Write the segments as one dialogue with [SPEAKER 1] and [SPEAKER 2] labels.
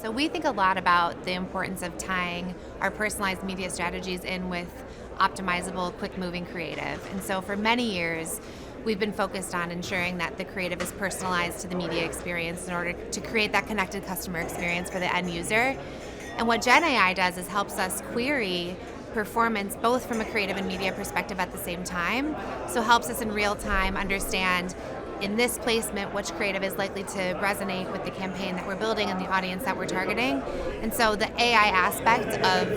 [SPEAKER 1] So we think a lot about the importance of tying our personalized media strategies in with optimizable, quick-moving creative. And so for many years, we've been focused on ensuring that the creative is personalized to the media experience in order to create that connected customer experience for the end user. And what Gen AI does is helps us query performance both from a creative and media perspective at the same time. So helps us in real time understand in this placement which creative is likely to resonate with the campaign that we're building and the audience that we're targeting. And so the AI aspect of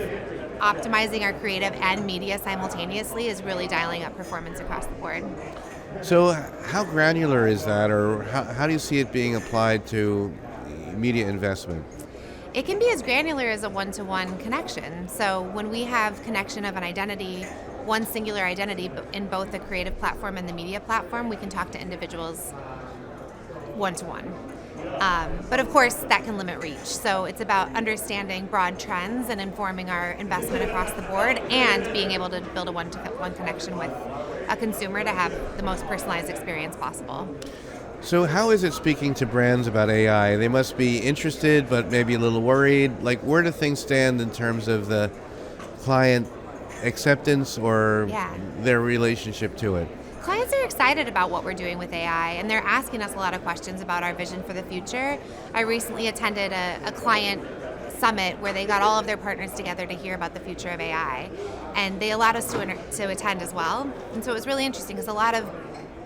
[SPEAKER 1] optimizing our creative and media simultaneously is really dialing up performance across the board.
[SPEAKER 2] So, how granular is that, or how do you see it being applied to media investment?
[SPEAKER 1] It can be as granular as a one-to-one connection. So when we have connection of an identity, one singular identity in both the creative platform and the media platform, we can talk to individuals one-to-one. But of course, that can limit reach. So it's about understanding broad trends and informing our investment across the board and being able to build a one-to-one connection with a consumer to have the most personalized experience possible.
[SPEAKER 2] So, how is it speaking to brands about AI? They must be interested, but maybe a little worried. Like, where do things stand in terms of the client acceptance or their relationship to it?
[SPEAKER 1] Clients are excited about what we're doing with AI, and they're asking us a lot of questions about our vision for the future. I recently attended a client summit where they got all of their partners together to hear about the future of AI, and they allowed us to attend as well. And so it was really interesting because a lot of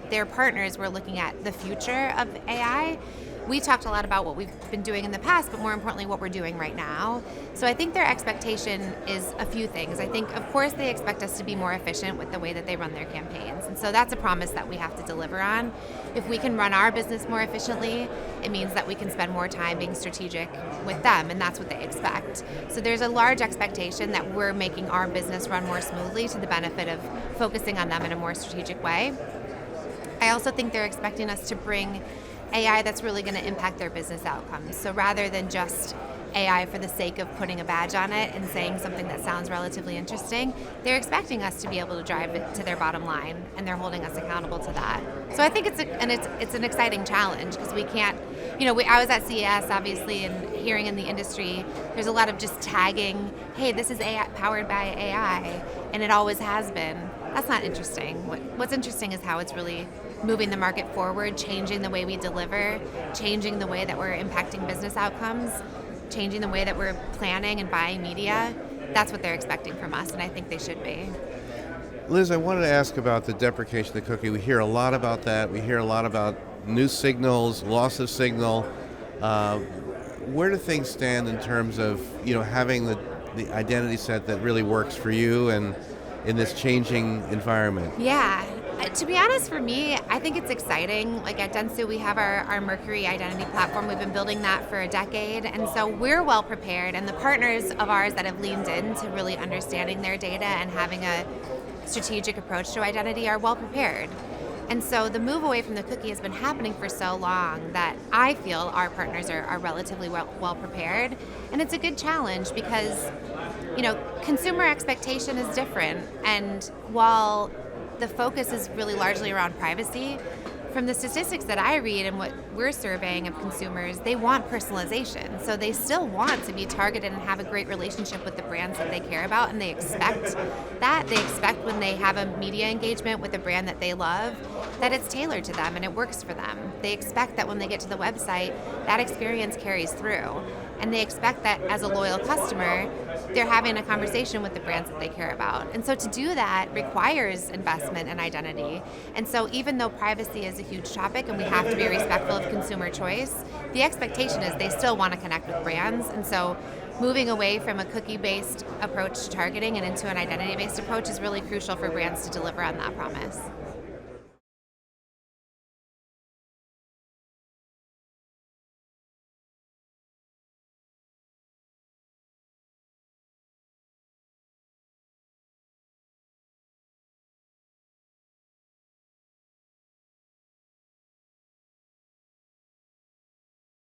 [SPEAKER 1] their partners were looking at the future of AI. We talked a lot about what we've been doing in the past, but more importantly, what we're doing right now. So I think their expectation is a few things. I think, of course, they expect us to be more efficient with the way that they run their campaigns. And so that's a promise that we have to deliver on. If we can run our business more efficiently, it means that we can spend more time being strategic with them, and that's what they expect. So there's a large expectation that we're making our business run more smoothly to the benefit of focusing on them in a more strategic way. I also think they're expecting us to bring AI that's really going to impact their business outcomes. So rather than just AI for the sake of putting a badge on it and saying something that sounds relatively interesting, they're expecting us to be able to drive it to their bottom line, and they're holding us accountable to that. So I think it's an exciting challenge because we can't, I was at CES obviously, and hearing in the industry, there's a lot of just tagging, hey, this is AI powered by AI, and it always has been. That's not interesting. What's interesting is how it's really moving the market forward, changing the way we deliver, changing the way that we're impacting business outcomes, changing the way that we're planning and buying media. That's what they're expecting from us, and I think they should be.
[SPEAKER 2] Liz, I wanted to ask about the deprecation of the cookie. We hear a lot about that. We hear a lot about new signals, loss of signal. Where do things stand in terms of having the identity set that really works for you and in this changing environment?
[SPEAKER 1] Yeah. To be honest, for me, I think it's exciting. Like at Dentsu, we have our Mercury identity platform. We've been building that for a decade. And so we're well prepared. And the partners of ours that have leaned into really understanding their data and having a strategic approach to identity are well prepared. And so the move away from the cookie has been happening for so long that I feel our partners are relatively well prepared. And it's a good challenge because, consumer expectation is different. And while the focus is really largely around privacy, from the statistics that I read and what we're surveying of consumers, they want personalization. So they still want to be targeted and have a great relationship with the brands that they care about, and they expect that. They expect when they have a media engagement with a brand that they love, that it's tailored to them and it works for them. They expect that when they get to the website, that experience carries through. And they expect that as a loyal customer, they're having a conversation with the brands that they care about. And so to do that requires investment and identity. And so even though privacy is a huge topic and we have to be respectful of consumer choice, the expectation is they still want to connect with brands. And so moving away from a cookie-based approach to targeting and into an identity-based approach is really crucial for brands to deliver on that promise.